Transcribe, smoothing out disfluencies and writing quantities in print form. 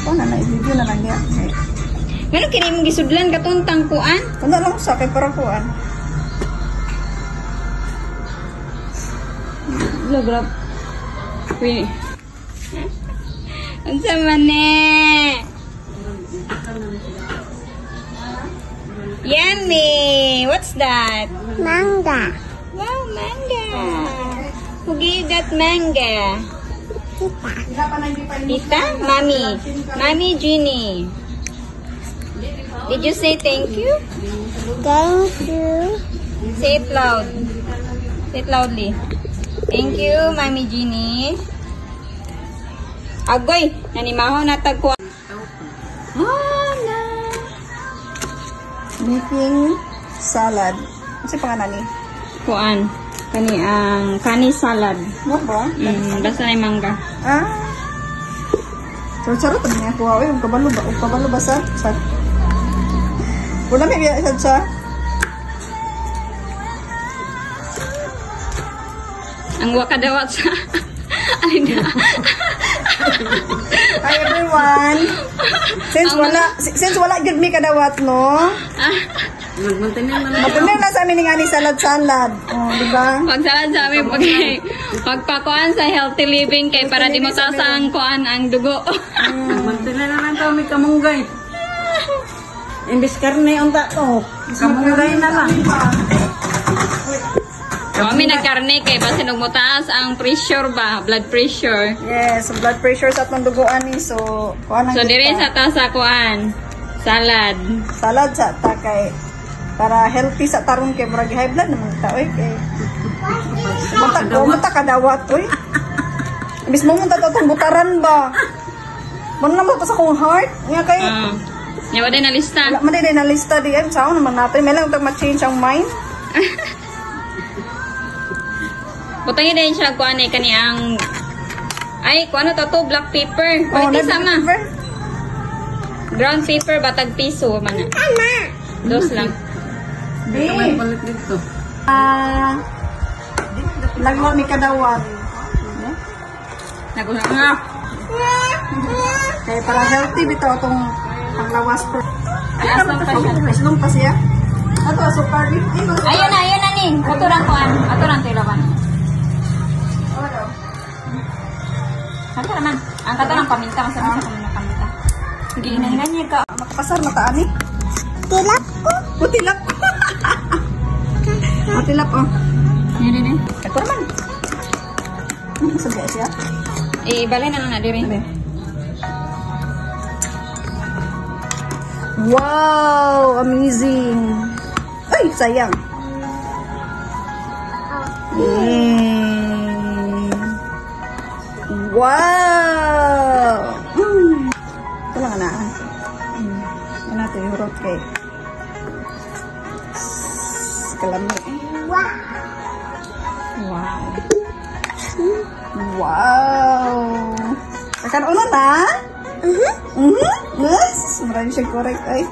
ko na i-video na lang niya. Ngano kini mong gisudlan katong tangkuan? Ano lang sa kay para kuan. Grab. Wait. Unsa man eh? Yummy! What's that? Manga. Wow, manga! Who gave that manga? Tita? Mommy. Mommy Jeannie. Did you say thank you? Thank you. Say it loud. Say it loudly. Thank you, Mommy Jeannie. Agoy! Nanimaho na tagkuan. Making salad. Kasi pangalan ni? Kuan. Kani ang kani salad. Mo ba? Basta na yung mangga. Ah. Sarap niya kuha. Uy, kabalo ba? Kabalo ba sa? Wala may biya sa? Ang wakadawat sa... Alin na? Hi everyone. Since wala gud mi kadawat no. Magmantanin na sa amin nga ni salad. Oh, di ba? Pagsalad sa amin pagpakuan sa healthy living kay para di mo tasa ang kuan ang dugo. Magmantanin na lang kami kamunggay. Imbis karne unta to. Kamunggay na lang. Kami nagkarne kay basin og motaas ang pressure ba, blood pressure. Yes, blood pressure sa atong dugoan ni so kuan ang So dire sa tasa kuan salad. Salad sa ta kay para healthy sa taron kay murag high blood naman ta oy kay. Mata kadawat oy. Imbis mo munta tong butaran ba. Mo na mo sa kong heart nga kay. Nya wala na lista. Wala man din na lista di ay sao naman natin may lang tag ma-change ang mind. Butangin din siya kuan eh kani ang ay kuan to black pepper. Pwede sama. Brown pepper batag piso man na. Dos lang. Dito may palit dito. Laglo ni kadawat. Nagulang nga. Kaya para healthy bitaw itong panglawas po. Aslong pa siya. Ato asukar. Ayun na ning. Aturang kuan. Aturang tilawan. Ano naman? Ang katarang paminta. Masama sa kami paminta. Hindi inahinan niya ka. Makapasar na taan eh. Tilap ko. Tilap. Tilap oh. Yan. Ito naman. Sabi siya. Balay na lang na diri. Wow! Amazing! Ay! Sayang! Wow! Ito lang na. Yan natin yung root cake. Kalami. Wow! Wow! Wow! Kakaroon na na? Yes! Marami siyang correct ay.